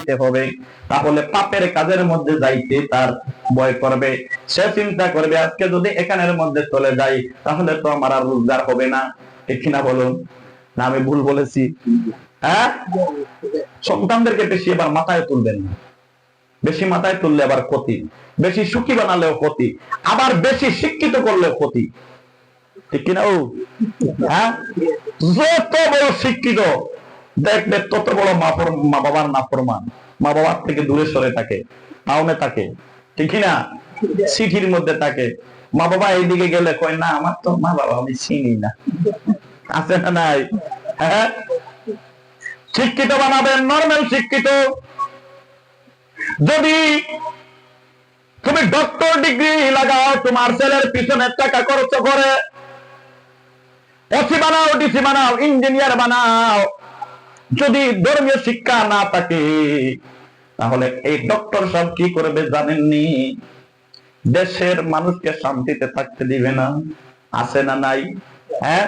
যাইতে হবে, তাহলে পাপের কাজের মধ্যে যাইতে তার ভয় করবে। সে চিন্তা করবে আজকে যদি এখানের মধ্যে চলে যাই তাহলে তো আমার আর রোজগার হবে না। ঠিক কিনা বলুন? না আমি ভুল বলেছি? হ্যাঁ, সন্তানদেরকে বেশি এবার মাথায় তুলবেন না। বেশি মাথায় তুললে আবার ক্ষতি, বেশি সুখী বানালেও ক্ষতি, আবার বেশি শিক্ষিত করলেও ক্ষতি। ঠিক কিনা? ও হ্যাঁ, যত বড় শিক্ষিত দেখবে তত বড় মা বাবার নাফরমান, মা বাবার থেকে দূরে সরে থাকে, টাউনে থাকে, ঠিক না, সিটির মধ্যে থাকে। মা বাবা এইদিকে গেলে কয় না আমার তো মা বাবা আমি চিনি না। আছে না নাই? হ্যাঁ, শিক্ষিত বানাবেন, নরমাল শিক্ষিত। যদি তুমি ডক্টর ডিগ্রি লাগাও, তোমার ছেলের পিছনে টাকা খরচ করে, ওসি বানাও, ডিসি বানাও, ইঞ্জিনিয়ার বানাও, যদি ধর্মীয় শিক্ষা না থাকে তাহলে এই ডক্টর সব কি করবে জানেননি? দেশের মানুষকে শান্তিতে থাকতে দিবে না। আছে না নাই? হ্যাঁ,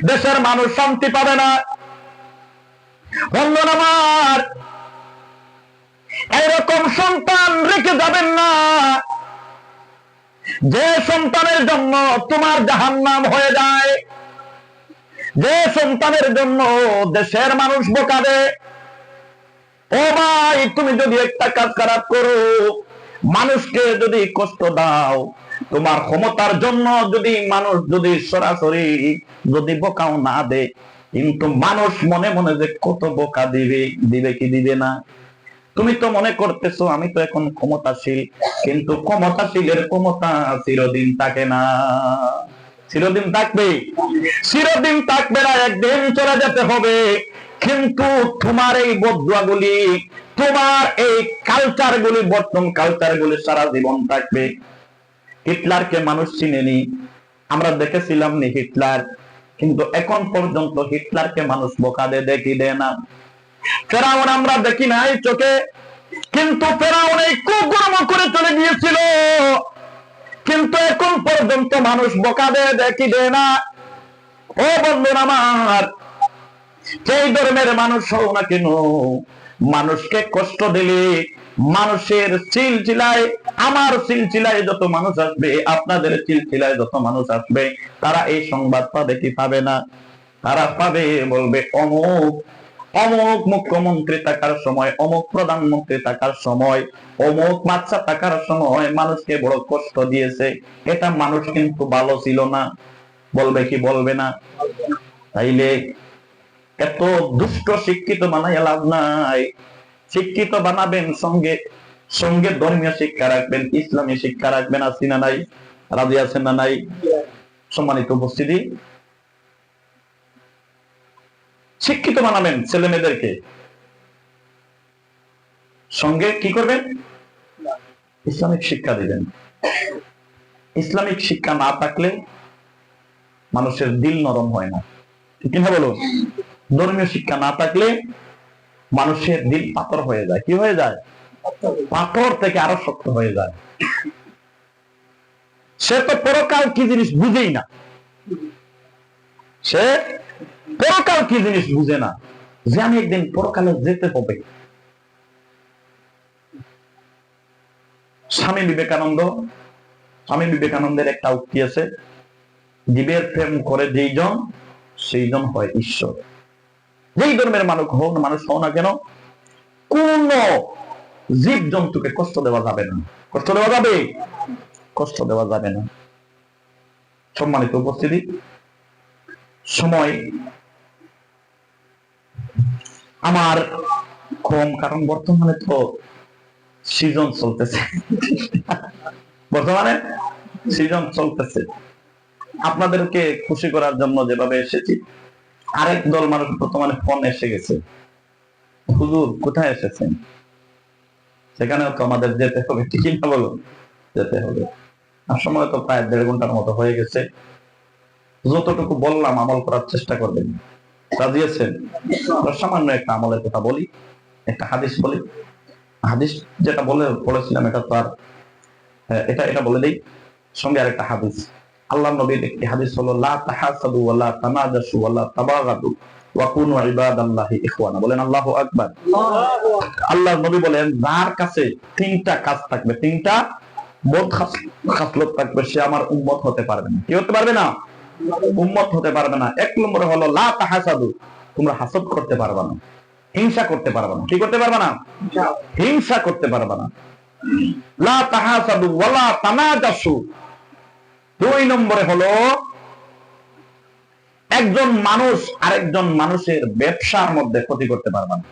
দেশের মানুষ শান্তি পাবে না। বন্ধুরা আমার, এরকম সন্তান রেখে যাবেন না যে সন্তানের জন্য তোমার জাহান্নাম হয়ে যায়, যে সন্তানের জন্য দেশের মানুষ বোকাবে। ও ভাই, তুমি যদি একটা কাজ খারাপ করো, মানুষকে যদি কষ্ট দাও, তোমার ক্ষমতার জন্য যদি মানুষ যদি সরাসরি যদি বোকাও না দে, কিন্তু মানুষ মনে মনে যে কত বোকা দিবে, দিবে কি দিবে না? তুমি তো মনে করতেছো আমি তো এখন ক্ষমতাশীল, কিন্তু ক্ষমতাশীলের ক্ষমতা চিরদিন থাকে না। চিরদিন থাকবে? চিরদিন থাকবে না, একদিন চলে যেতে হবে। কিন্তু তোমার এই বদুয়াগুলি, তোমার এই কালচার গুলি, বর্তমান কালচার গুলি সারা জীবন থাকবে। হিটলারকে মানুষ চিনেনি, আমরা দেখেছিলাম নি হিটলার, কিন্তু এখন পর্যন্ত হিটলারকে মানুষ বোকা দিয়ে দেখি দেয় না। ফেরাউন আমরা দেখি নাই চোখে, কিন্তু ফেরাউন এই কুকর্ম করে চলে গিয়েছিল, কিন্তু এখন পর্যন্ত মানুষ বোকা দিয়ে দেখি দেয় না। ও বন্ধুরা আমার, সেই ধর্মের মানুষ হও না কেন, মানুষকে কষ্ট দিলে মানুষের সিলসিলায়, আমার সিলসিলায় যত মানুষ আসবে, আপনাদের সিলসিলায় যত মানুষ আসবে, তারা এই সংবাদ পাবে কি পাবে না? তারা পাবে, বলবে অমুক অমুক মুখ্যমন্ত্রী থাকার সময়, অমুক প্রধানমন্ত্রী থাকার সময়, অমুক বাচ্চা থাকার সময় মানুষকে বড় কষ্ট দিয়েছে, এটা মানুষ কিন্তু ভালো ছিল না। বলবে কি বলবে না? তাইলে এত দুষ্ট শিক্ষিত বানাই লাভ নাই। শিক্ষিত বানাবেন, সঙ্গে সঙ্গে ধর্মীয় শিক্ষা রাখবেন, ইসলামী শিক্ষা রাখবেন। আছি না নাই? রাজি আছেন না নাই? সম্মানিত উপস্থিতি, শিক্ষিত বানাবেন ছেলে মেয়েদেরকে, সঙ্গে কি করবেন? ইসলামিক শিক্ষা দিবেন। ইসলামিক শিক্ষা না থাকলে মানুষের দিল নরম হয় না। ঠিক না বলুন? ধর্মীয় শিক্ষা না থাকলে মানুষের দিল পাথর হয়ে যায়। কি হয়ে যায়? পাথর থেকে আরো শক্ত হয়ে যায়। সে তো পরকাল কি জিনিস বুঝেই না, সে পরকাল কি জিনিস বুঝে না, যে আমি একদিন পরকালে যেতে হবে। স্বামী বিবেকানন্দের একটা উক্তি আছে, জীবের প্রেম করে যেইজন সেইজন হয় ঈশ্বর। যেই ধর্মের মানুষ হও না কেন, কোন জীব জন্তুকে কষ্ট দেওয়া যাবে না। কষ্ট দেওয়া যাবে? কষ্ট দেওয়া যাবে না। সম্মানিত উপস্থিতি, সময় আমার কম, কারণ বর্তমানে তো সিজন চলতেছে। বর্তমানে সিজন চলতেছে। আপনাদেরকে খুশি করার জন্য যেভাবে এসেছি, আরেক দল মানুষ বর্তমানে ফোন এসে গেছে, হুজুর কোথায় এসেছেন? সেখানেও তো আমাদের যেতে হবে। ঠিক না বলুন? যেতে হবে। আর সময় তো প্রায় 1.5 ঘন্টার মতো হয়ে গেছে। যতটুকু বললাম আমল করার চেষ্টা করবেন। রাজি আছেন? সামান্য একটা আমলের কথা বলি, একটা হাদিস বলি। হাদিস যেটা বলেছিলাম এটা তো আর এটা বলে দেই, সঙ্গে আরেকটা হাদিস। আল্লাহ নবীর একটি হাদিস হলো, লা তাহাসাদু ওয়া লা তানাজাসু ওয়া লা তাবাগাদু ওয়া কুনু ইবাদাল্লাহি ইখওয়ানা। বলেন আল্লাহু আকবার। আল্লাহর নবী বলেন যার কাছে তিনটা কাজ থাকবে, তিনটা বদ খাসলত থাকবে, সে আমার উম্মত হতে পারবে না। কি হতে পারবে না? উম্মত হতে পারবে না। এক নম্বরে হলো লা তাহাসাদু, তোমরা হাসদ করতে পারবে না, হিংসা করতে পারবে না। কি করতে পারবে না? হিংসা করতে পারবে না। লা তাহাসাদু ওয়ালা তানাজাসু। দুই নম্বরে হলো একজন মানুষ আরেকজন মানুষের ব্যবসার মধ্যে ক্ষতি করতে পারবে না।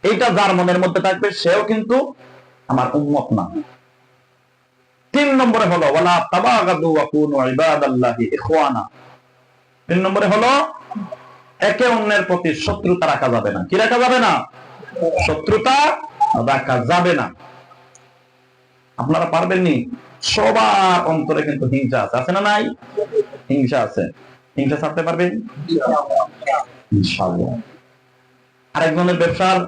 এইটা যার মনের মধ্যে থাকবে সেও কিন্তু আমার উম্মত না। তিন নম্বরে হলো ওয়ালা তাবাগাদু ওয়া কুনু ইবাদাল্লাহি ইখওয়ানা। তিন নম্বরে হলো একে অন্যের প্রতি শত্রুতা রাখা যাবে না। কি রাখা যাবে না? শত্রুতা রাখা যাবে না। আপনারা পারবেননি? সবার অন্তরে কিন্তু হিংসা আছে, আছে না নাই? হিংসা আছে। হিংসা ছাড়তে পারবেন ইনশাআল্লাহ। আরেকজনের ব্যবসার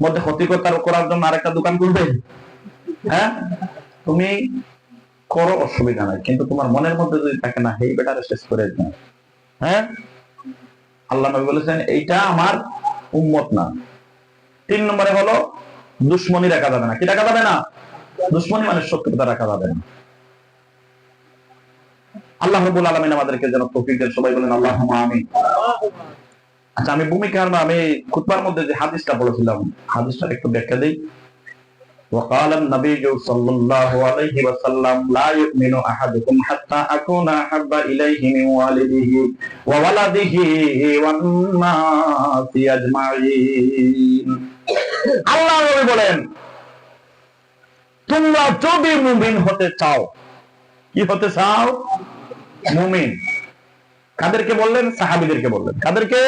মধ্যে ক্ষতি করার জন্য আরেকটা দোকান খুলবে? হ্যাঁ, তুমি করো, অসুবিধা নাই, কিন্তু তোমার মনের মধ্যে যদি থাকে না এই বেটারে শেষ করে দাও, হ্যাঁ, আল্লাহ নবী বলেছেন এইটা আমার উম্মত না। তিন নম্বরে হলো দুশ্মনী রাখা যাবে না। কি রাখা যাবে না? দুশ্মনী মানে শত্রুতা রাখা যাবে না। আল্লাহ রাব্বুল আলামিন আমাদেরকে যেন তৌফিক দেন। সবাই বলেন আল্লাহুম্মা আমিন। আচ্ছা, আমি ভূমিকার না, আমি খুতবার মধ্যে যে হাদিসটা বলেছিলাম, হাদিসটা একটু ব্যাখ্যা দেই। وقال النبي صلى الله عليه وسلم لا يؤمن أحدكم حتى أكون أحب إليه من والده وولده والناس أجمعين। আল্লাহ নবী বলেন তোমরা যদি মুমিন হতে চাও, কি হতে চাও? মুমিন। কাদেরকে বললেন? সাহাবীদেরকে বললেন। কাদেরকে?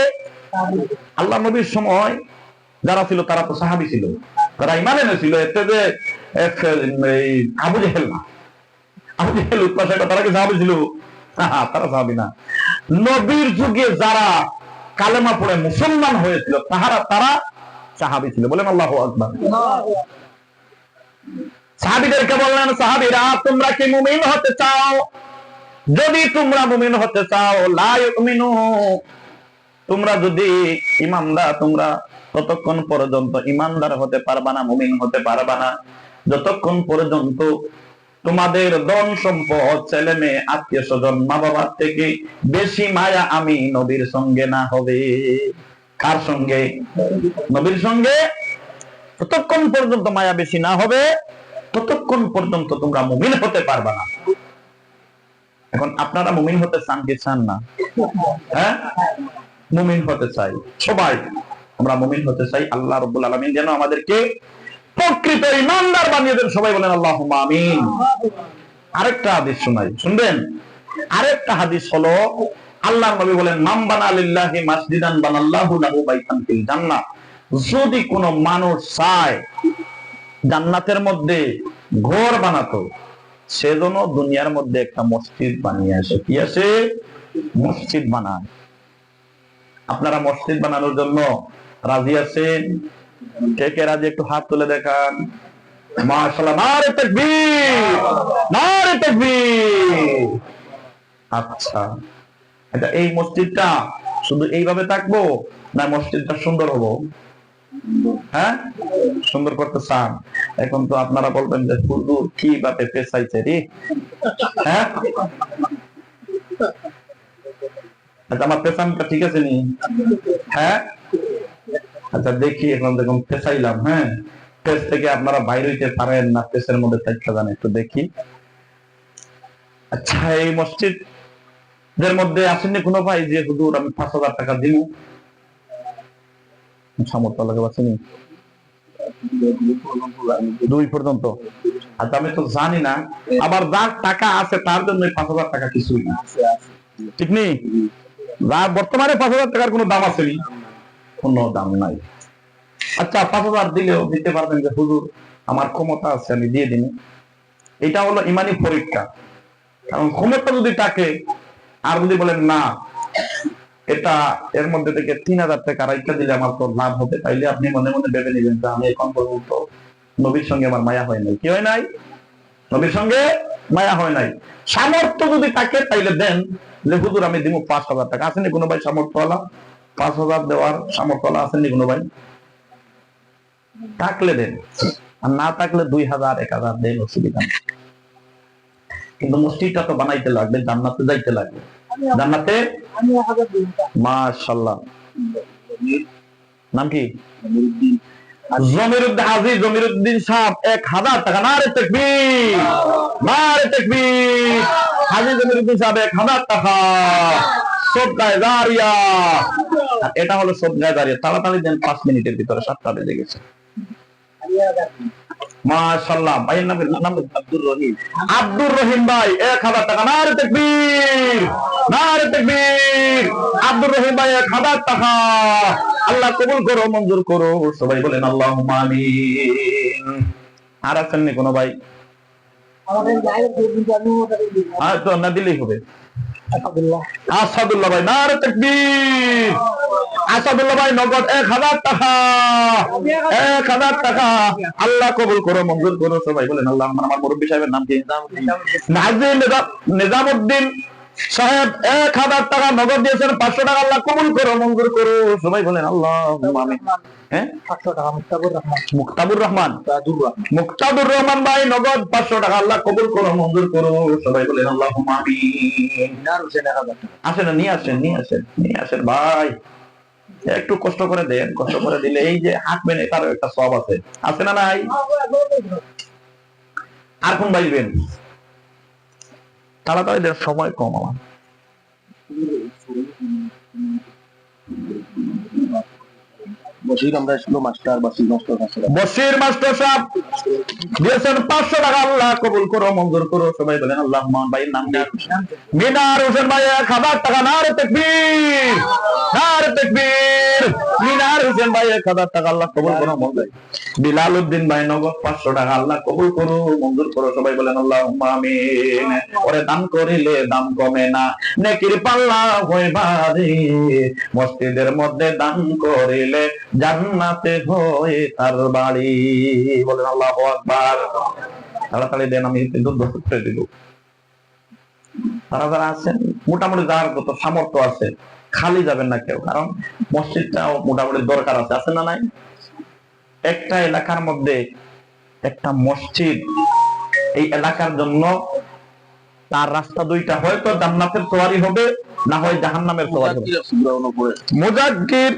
আল্লাহ নবীর সময় যারা ছিল তারা তো সাহাবী ছিল, তারা ঈমান এনেছিল। এতে যে আবু জেহেল না, আবু জেহেল উৎপা সাহেব, তারা কি সাহাবী ছিল? তারা সাহাবী না। নবীর যুগে যারা কালেমা পড়ে মুসলমান হয়েছিল তারা সাহাবী ছিল। বলেন আল্লাহু আকবার। সাহাবীদেরকে বললেন সাহাবীরা তোমরা কি মুমিন হতে চাও? যদি তোমরা মুমিন হতে চাও, লা ইউমিনু, তোমরা যদি ঈমানদার, তোমরা ততক্ষণ পর্যন্ত ঈমানদার হতে পারবা না, মুমিন হতে পারবা না যতক্ষণ পর্যন্ত তোমাদের ধন সম্পদ, ছেলে মেয়ে, আত্মীয় স্বজন, মা বাবার থেকে বেশি মায়া আমি নবীর সঙ্গে না হবে। কার সঙ্গে? নবীর সঙ্গে। ততক্ষণ পর্যন্ত মায়া বেশি না হবে ততক্ষণ পর্যন্ত তোমরা মুমিন হতে পারবা না। এখন আপনারা মুমিন হতে চান কি চান না? হ্যাঁ, মুমিন হতে চাই সবাই, আমরা মুমিন হতে চাই। আল্লাহ রাব্বুল আলামিন যেন আমাদেরকে প্রকৃত ঈমানদার বানিয়ে দেন। সবাই বলেন আল্লাহুম্মা আমিন। আরেকটা হাদিস শোনাই, শুনবেন? আরেকটা হাদিস হলো আল্লাহর নবী বলেন মান বানা লিল্লাহি মাসজিদান বানাল্লাহু লাহু বাইতান ফিল জান্নাহ। যদি কোনো মানুষ চায় জান্নাতের মধ্যে ঘর বানাতো, সেজন্য দুনিয়ার মধ্যে একটা মসজিদ বানিয়ে আসে। কি আছে? মসজিদ বানায়। আপনারা মসজিদ বানানোর জন্য রাজি আছেন? কে কে রাজি একটু হাত তুলে দেখান। মাশাআল্লাহ, নারে তাকবীর, নারে তাকবীর। আচ্ছা, এটা এই মসজিদটা শুধু এইভাবে থাকবো না মসজিদটা সুন্দর হবো? হ্যাঁ, সুন্দর করতে চান। এখন তো আপনারা বলবেন যে হুজুর কি ভাবে পেছাইছে রে। হ্যাঁ, আচ্ছা, আমার পেছানটা ঠিক আছে নি? হ্যাঁ, আচ্ছা দেখি, এখন দেখুন পেছাইলাম। হ্যাঁ, পেছ থেকে আপনারা বাইরে হইতে পারেন না, পেছের মধ্যে থাকতে যান, একটু দেখি। আচ্ছা, এই মসজিদের মধ্যে আসেননি কোনো ভাই যে হুজুর আমি 5,000 টাকা দিব? সামর্থ্য লাগে বাসেনি 2 পর্যন্ত। আচ্ছা, আমি তো জানি না, আবার যার টাকা আছে তার জন্য 5,000 টাকা কিছুই না, ঠিক নেই? বর্তমানে 5,000 টাকার কোনো দাম আছে? কোনো দাম নাই। আচ্ছা, 5,000 দিলেও দিতে পারবেন যে হুজুর আমার ক্ষমতা আছে, আমি দিয়ে দিন। এটা হলো ইমানি পরীক্ষা। কারণ ক্ষমতা যদি থাকে, আর যদি বলেন না এটা এর মধ্যে থেকে 3,000 টাকা রাইখা দিলে আমার তো লাভ হবে, তাইলে আপনি মনে মনে ভেবে নেবেন যে আমি এখন পর্যন্ত নবীর সঙ্গে আমার মায়া হয় নাই। কি হয় নাই? নবীর সঙ্গে মায়া হয় নাই। সামর্থ্য যদি থাকে তাইলে দেন, যে হুজুর আমি দিব 5,000 টাকা। আসেনি কোনো ভাই সামর্থ্যওয়ালা? 5,000 দেওয়ার সামর্থ্যওয়ালা আসেনি কোনো ভাই? থাকলে দেন, আর না থাকলে 2,000 1,000 দেন, অসুবিধা নেই। কিন্তু মসজিদটা তো বানাইতে লাগবে, জান্নাতে যাইতে লাগবে। জান্নাতে মাশাআল্লাহ। নাম কি? জমিরুদ্দিন হাজী জমিরুদ্দিন সাহেব 1,000 টাকা। নারে তাকবীর, নারে তাকবীর। হাজী জমিরুদ্দিন সাহেব 1,000 টাকা সদকায়ে জারিয়া। এটা হলো সদকায়ে জারিয়া। তাড়াতাড়ি দেন, 5 মিনিটের ভিতরে 7টা বেজে গেছে। মাশাআল্লাহ। ভাইয়ের নাম আব্দুর রহিম। আব্দুর রহিম ভাই 1,000 টাকা। নারে তাকবীর, নারে তাকবীর। আব্দুর রহিম ভাই 1,000 টাকা। আল্লাহ কবুল করো, মঞ্জুর করো, সবাই বলেন আল্লাহুম্মা আমিন। আর আছেন নি কোনো ভাই? তো না দিলেই হবে। আসাদুল্লাহ ভাই, নারে তাকবীর। আসাদুল্লাহ ভাই নগদ 1,000 টাকা। 1,000 টাকা। আল্লাহ কবুল করো, মঞ্জুর করো, সবাই বলেন আল্লাহ। আমার মুরব্বী সাহেবের নাম কি? নাজি নিজামউদ্দিন সাহেব 1,000 টাকা নগদ দিয়েছেন। 500 টাকা আল্লাহ কবুল করো, মঞ্জুর করো, সবাই বলেন আল্লাহুম্মা আমিন। 500 টাকা মুক্তাবুর রহমান। মুক্তাবুর রহমান ভাই নগদ 500 টাকা। আল্লাহ কবুল করো, মঞ্জুর করো, সবাই বলেন আল্লাহুম্মা আমিন। আসেন, নিয়ে আসেন, নিয়ে আসেন, নিয়ে আসেন ভাই। একটু কষ্ট করে দেন, কষ্ট করে দিলে এই যে হাঁটবেন, এটারও একটা সওয়াব আছে। আছে না নাই? আর কোন বাইবেন? তাড়াতাড়ি দেন, সময় কম আমার। বশির মাস্টার সাহেব দিয়েছেন 500 টাকা। আল্লাহ কবুল করো, মঞ্জুর করো, সবাই বলেন আল্লাহুম্মা। ভাইয়ের নাম মিনার হোসেন ভাই 1,000 টাকা। নারে তাকবীর, নারে তাকবীর। মিনার হোসেন ভাই 1,000 টাকা। আল্লাহ কবুল করো, মঞ্জুর। বিলাল উদ্দিন ভাই নগদ 500 টাকা। আল্লাহ কবুল করো, মঞ্জুর করো, সবাই বলেন আল্লাহুম্মা আমিন। ওরে দান করিলে দাম কমে না, নেকির পাল্লা হয় ভারী। মসজিদের মধ্যে দান করিলে জান্নাতে হয় তার বাড়ি। বলেন আল্লাহু আকবার। তাড়াতাড়ি দেন, আমি কিন্তু দোষে দিব। তারা যারা আছেন মোটামুটি যার কত সামর্থ্য আছে, খালি যাবেন না কেউ, কারণ মসজিদটাও মোটামুটি দরকার আছে। আছে না নাই? একটা এলাকার মধ্যে একটা মসজিদ, এই এলাকার জন্য তার রাস্তা দুইটা, হয়তো জান্নাতের সওয়ারি হবে, না হয় জাহান্নামের সওয়ারি হবে। মুজাক্কির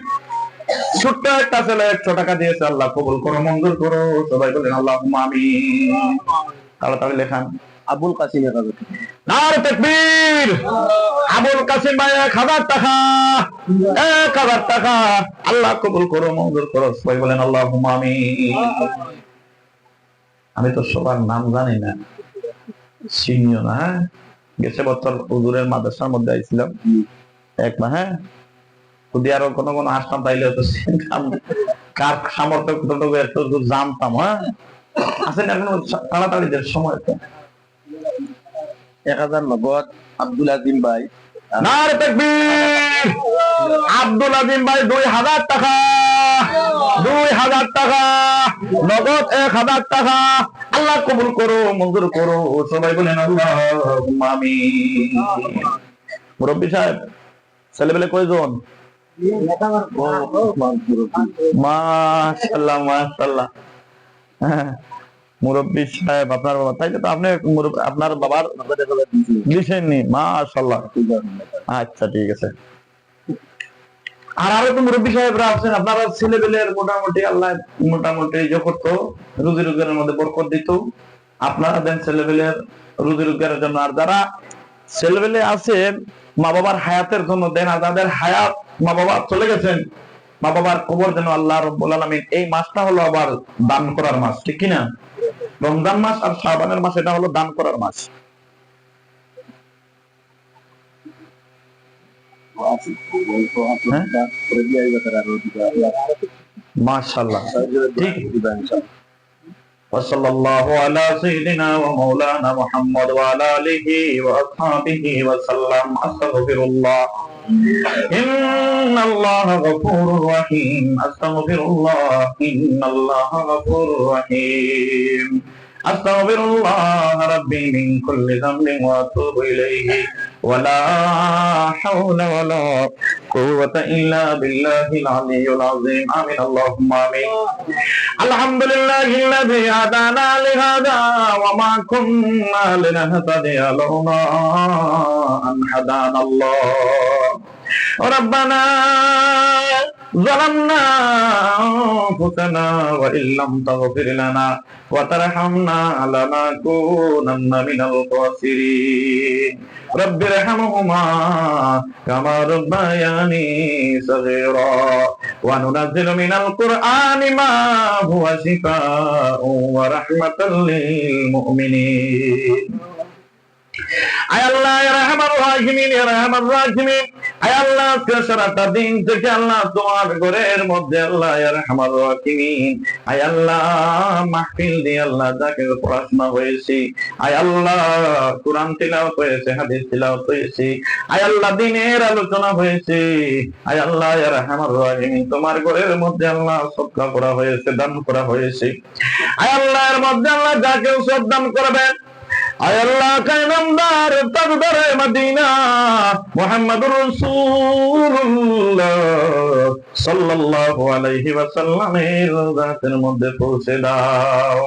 ছোট্ট একটা ছেলে 100 টাকা দিয়েছে। আল্লাহ কবুল করো, মঞ্জুর করো, সবাই বলেন আল্লাহুম্মা আমিন। তাড়াতাড়ি লেখান। আবুল কাসিম 1,000 টাকা। নারে তাকবীর। আবুল কাসিম ভাই 1,000 টাকা। 1,000 টাকা। আল্লাহ কবুল করো, মঞ্জুর করো, সবাই বলেন আল্লাহুম্মা আমিন। আমি তো সবার নাম জানি না, চিনিও না। গেছে বছর হুজুরের মাদ্রাসার মধ্যে আইছিলাম একবার। যদি আরো কোনো কোনো আসতাম তাইলে হয়তো কার সামর্থ্য কতটুকু একটু জানতাম। আসেন এখন তাড়াতাড়ি দেড় সময় তো। 1,000 নগদ আব্দুল আজিম ভাই। নারে তাকবীর। আব্দুল আজিম ভাই 2,000 টাকা। 2,000 টাকা নগদ 1,000 টাকা। আল্লাহ কবুল করো, মঞ্জুর করো, সবাই বলেন আল্লাহুম্মা আমিন। মুরব্বী সাহেব ছেলেবেলে কয়জন? মাশাআল্লাহ, মাশাআল্লাহ। মুরব্বী সাহেব আপনার বাবা, তাইলে তো আপনি আপনার বাবার দিছেননি। মাশাআল্লাহ, আচ্ছা ঠিক আছে। আর আরো তো মুরব্বী সাহেবরা আছেন, আপনারা ছেলেবেলের মোটামুটি আল্লাহ মোটামুটি ইয়ে করতো, রুজি রোজগারের মধ্যে বরকত দিত। আপনারা দেন ছেলেবেলের রুজি রোজগারের জন্য। আর যারা ছেলেবেলে আছেন মা বাবার হায়াতের জন্য দেন। আর যাদের হায়াত মা বাবা চলে গেছেন, মা বাবার কবর যেন আল্লাহ রাব্বুল আলামিন। এই মাসটা হলো আবার দান করার মাস, ঠিক কিনা? রমজান মাস আর শাবানের মাস, এটা হলো দান করার মাস। মাশাআল্লাহ, ঠিক। وصلى الله على سيدنا ومولانا محمد وعلى آله وأصحابه وسلم. أستغفر الله إن الله غفور رحيم. أستغفر الله إن الله غفور رحيم. আস্তাগফিরুল্লাহ রাব্বি মিন কুল্লি যামবিন ওয়া আতুবু ইলাইহি ওয়া লা হাওলা ওয়া লা কুওয়াতা ইল্লা বিল্লাহিল আলিয়্যিল আযীম। আমিন আল্লাহুম্মা আমিন। আলহামদুলিল্লাহিল্লাযী হাদানা লিহাদা ওয়া মা কুন্না লিনাহতাদিয়া লাওলা আন হাদানাল্লাহ। ربنا ظلمنا أنفسنا وإن لم تغفر لنا وترحمنا لنكونن من الخاسرين رب ارحمهما كما ربياني صغيرا وننزل من القرآن ما هو شفاء ورحمة للمؤمنين আয় আল্লাহ ইয়া রাহমার রাহিমিন ইয়া রাহমার রাহিমিন আয় আল্লাহ সারাটা দিন থেকে আল্লাহ তোমার ঘরের মধ্যে আল্লাহ ইয়া রাহমার রাহিমিন আয় আল্লাহ মাহফিল দিয়ে আল্লাহ যাকে পড়াশোনা হয়েছে আয় আল্লাহ কুরআন তিলাওয়াত হয়েছে হাদিস তিলাওয়াত হয়েছে আয় আল্লাহ দ্বীনের আলোচনা হয়েছে আয় আল্লাহ ইয়া রাহমার রাহিমিন তোমার ঘরের মধ্যে আল্লাহ সদকা করা হয়েছে দান করা হয়েছে আয় আল্লাহ এর মধ্যে আল্লাহ যাকে সদ দান করবেন আয় আল্লাহ কায়নামদার তাজদারে মদিনা মুহাম্মদুর রাসূলুল্লাহ সাল্লাল্লাহু আলাইহি ওয়াসাল্লামের রাতের মধ্যে পৌঁছে দাও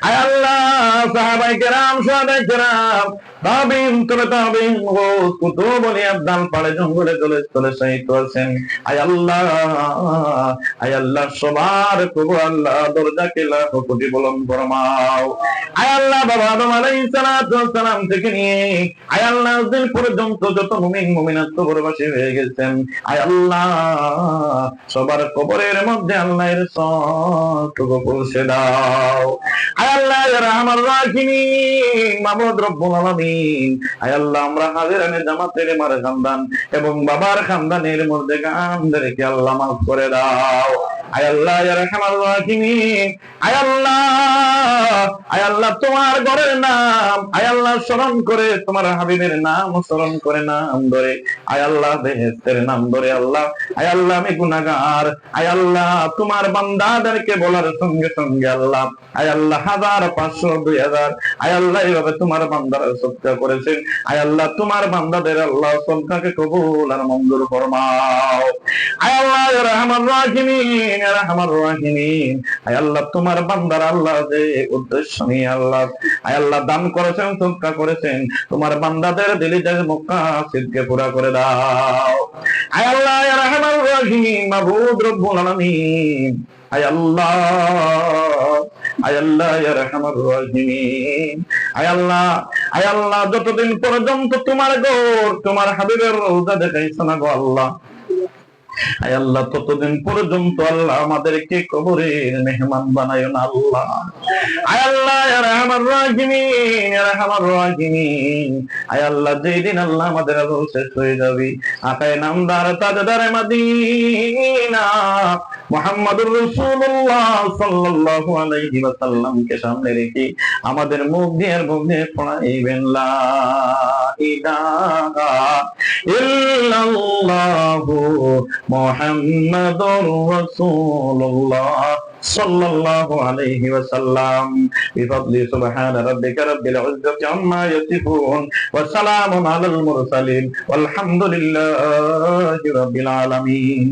আয় আল্লাহ সাহাবায়ে কেরাম সাহাবায়ে কেরাম তাবিন তবে তাবিন ও কুতুব ওলি আবদাল পাড়ে জঙ্গলে চলে শহীদ হয়েছেন আয় আল্লাহ সবার কবুল আল্লাহ দরজাকে লাখ কোটি বুলন্দ ফরমাও আয় আল্লাহ বাবা আদম আলাইহিস সালাম থেকে নিয়ে আয় আল্লাহ দিন পর্যন্ত যত মুমিন মুমিনাত কবরবাসী হয়ে গেছেন আয় আল্লাহ সবার কবরের মধ্যে আল্লাহর সওয়াব পৌঁছে দাও আয় আল্লাহ ইয়া রাহমার রাহিমিন মাবুদ রব্বুল আলামিন আয় আল্লাহ আমরা হাজিরানে জামাতের মার খানদান এবং বাবার খানদানের মধ্যে গানদেরকে আল্লাহ মাফ করে দাও আয় আল্লাহ ইয়া রাহমার রাহিমিন আয় আল্লাহ তোমার ঘরের নাম আয় আল্লাহ স্মরণ করে তোমার হাবিবের নাম স্মরণ করে নাম ধরে আয় আল্লাহ বেহেশতের নাম ধরে আল্লাহ আয় আল্লাহ আমি গুনাহগার আয় আল্লাহ তোমার বান্দাদেরকে বলার সঙ্গে সঙ্গে আল্লাহ আয় আল্লাহ 1000 500 2000 আয় আল্লাহ এইভাবে তোমার বান্দারা সদকা করেছেন আয় আল্লাহ তোমার বান্দাদের আল্লাহ সদকাকে কবুল আর মঞ্জুর ফরমাও আয় আল্লাহ ইয়া রাহমার রাহিমিন ইয়া রাহমার রাহিমিন আয় আল্লাহ তোমার বান্দারা আল্লাহ যে উদ্দেশ্য নিয়ে আল্লাহ আয় আল্লাহ দান করেছেন সদকা করেছেন তোমার বান্দাদের দিলের মুকাসিদকে পুরা করে দাও আয় আল্লাহ ইয়া রাহমার রাহিম মাবুদ রব্বুল আলামিন আয় আল্লাহ ইয়া রাহমার রাহিমিন আয় আল্লাহ যতদিন পর্যন্ত তোমার ঘর তোমার হাবিবের রওজা দেখাইছো না গো আল্লাহ আয় আল্লাহ ততদিন পর্যন্ত আল্লাহ আমাদেরকে কবরের মেহমান বানায়ো না আল্লাহ আয় আল্লাহ ইয়া রাহমার রাহিমিন ইয়া রাহমার রাহিমিন আয় আল্লাহ যেদিন আল্লাহ আমাদের আজল শেষ হয়ে যাবে আকায়ে নামদার তাজদারে মদিনা মুহাম্মদুর রাসূলুল্লাহ সাল্লাল্লাহু আলাইহি ওয়াসাল্লামকে সামনে রেখে আমাদের মুখ দিয়ে পড়াইবেন লা ইলাহা ইল্লাল্লাহু মুহাম্মাদুর রাসূলুল্লাহ সাল্লাল্লাহু আলাইহি ওয়াসাল্লাম বিফadli সুবহান রাব্বিকা রাব্বিল ইজ্জাতি আম্মা ইয়াসিফুন ওয়া সালামুন আলাল মুরসালিন ওয়ালহামদুলিল্লাহি রাব্বিল আলামিন।